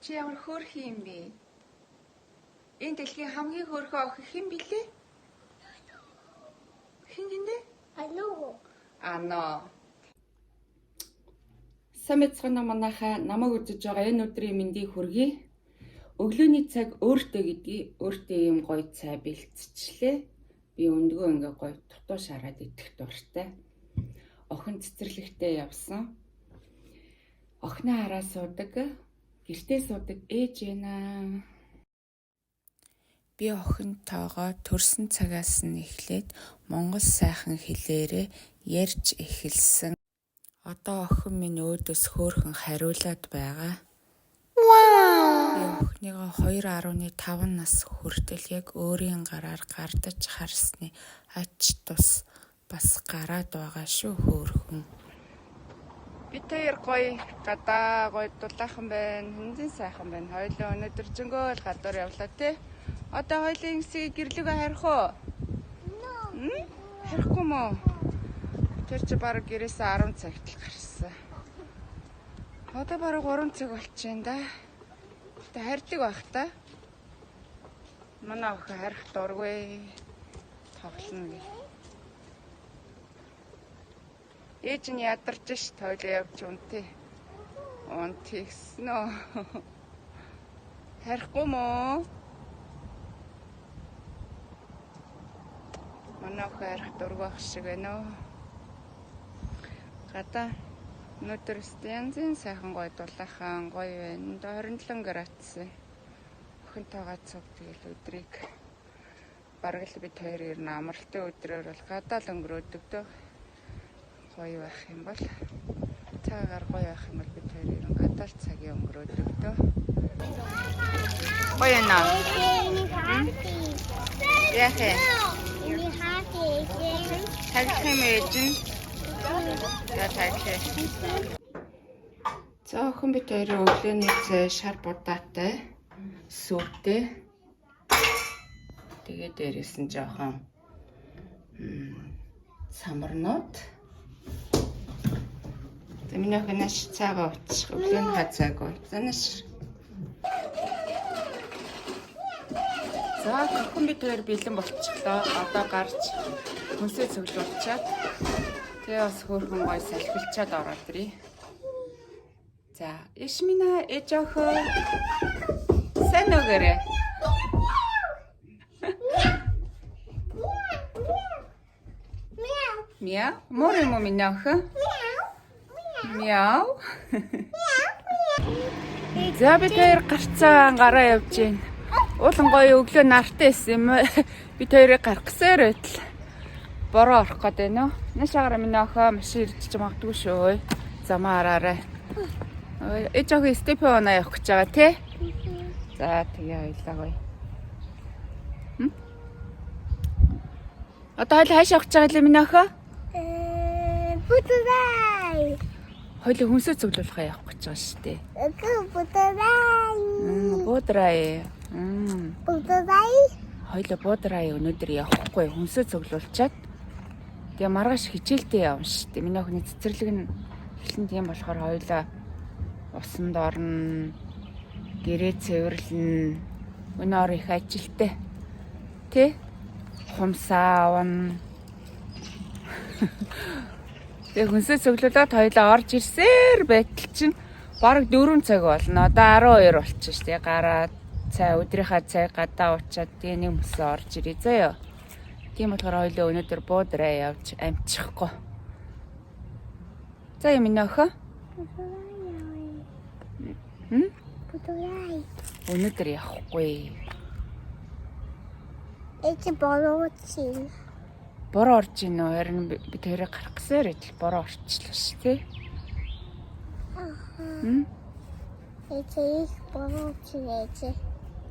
Чи ямар хөөрхөн юм бэ? Энэ дэлхийн хамгийн хөөрхөн охин хэн билээ? Хэн гинэ? Ано. Самэцгана манайхаа намайг үзэж байгаа энэ өдрийн мэндийг хүргэе. Өглөөний цаг өөртөө гэдгийг өөртөө юм гоё цай бэлтцчлээ. Би өндгөө ингээ гоё дутуу шараад идэх дуртай. Охин цэцэрлэгтээ явсан. Охиноо хараа суудаг. Гэртээ суудаг ээж байна. Би охинтойгоо төрсөн цагаас нь эхлээд монгол сайхан хэлээрээ ярьж эхэлсэн. Одоо охин минь өөдөөс хөөрхөн хариулаад байгаа. Би охиныгоо 2.5 нас хүртэл яг өөрийн гараар гардаж харсны ач тус бас гараад байгаа шүү хөөрхөн. Бид хоёр гоё гадаа гоё дулаахан байна. Хинзэн сайхан байна. Хоёулаа өнөөдөр зөнгөөл гадуур явлаа те. Одоо хоёулын хэсгийг гэрлүүгээ харих уу? Харихгүй мó. Тэр чи бараг гэрээсээ 10 цагт л гарсан. Одоо бараг 3 цаг болчихно да. Тэ харьдаг байх та. Манай охин харих дургүй. Тоглоно гэ. Ээж нь ядарч ш тойлоо явж унтээ. Унтигсэн үү? Харихгүй мó? Манай охин харих дургүй байх шиг байна уу? Гадаа өнөөдөр янзын сайхан гоё дулаахан гоё байна. 27 градус. Охинтойгоо цуг тэгэл өдрийг бараг л бид хоёр ер нь амралтын өдрөөр бол гадаа л өнгөрөөдөг дөө. Гоё байх юм бол цагаар гоё байх юм бол бид хоёр ер нь гадаа л цагийн өнгөрөөдөг дөө. Гоё наа. Яах вэ? Тагх юм ээж нь. За охин бид хоёрын өглөөний цай шар будаатай сүртэй. Тэгээ дээрээс нь жоохон самарнууд. За миний охин наш цайгаа утчих. Өглөөний хацаагүй. За наш. За охин бид хоёр бэлэн болчихлоо. Одоо гарч хүнсээ цуглуулчаад тэгээ бас хөөрхөн гой салхилчаад ороод ирээ. За, Ишмина ээж охин. Сайн өгөөрэй. Мяу. Мөр юм уу миний охин? Мяу. За бид хоёр гарцаа гараа явж гин. Уулан гоё өглөө нартай байсан юм. Бид хоёрыг гарах гэсээр байтал бороо орох гээд байна уу? Нашаараа миний охин машин ирж магадгүй шүү. Замаа хараарай. Ээж охин степиона явах гэж байгаа тий? За тэгээ хоёлаа гоё. Одоо хоёлаа хаашаа явах гэж байгаа лээ миний охин? Будурай. Хоёлаа хүнсээ цуглуулахаа явах гэж байгаа шүү дээ. Будурай. Будурай. Будурай. Хоёлаа будурай өнөөдөр явахгүй хүнсээ цуглуулчаад тэгээ маргааш хичээлдээ явна шүү дээ. Миний охины цэцэрлэг нь эхлэн тийм болохоор хоёлаа усанд орно, гэрээ цэвэрлэн, өнөөр их ажилтай. Тэ? Хумсаа авна. Тэгээ хүнсээ цуглуулаад хоёлаа орж ирсээр байтал чинь бараг 4 цаг болно. Одоо 12 болчих шүү дээ. Гараад цай өдрийнхаа цай гадаа уучаад тэгээ нэг мөсөө орж ирээ заяа. Тийм болохоор хоёлоо өнөөдөр буудраа явж амжихгүй. За юм минь охин. Будурай. Өнөөдөр явахгүй. Эцэг бороочин. Бороо орж ийн үү? Харин би тэрийг гарах гэсээр л бороо орчлоо шүү дээ. Эцэг бороочин эцэг.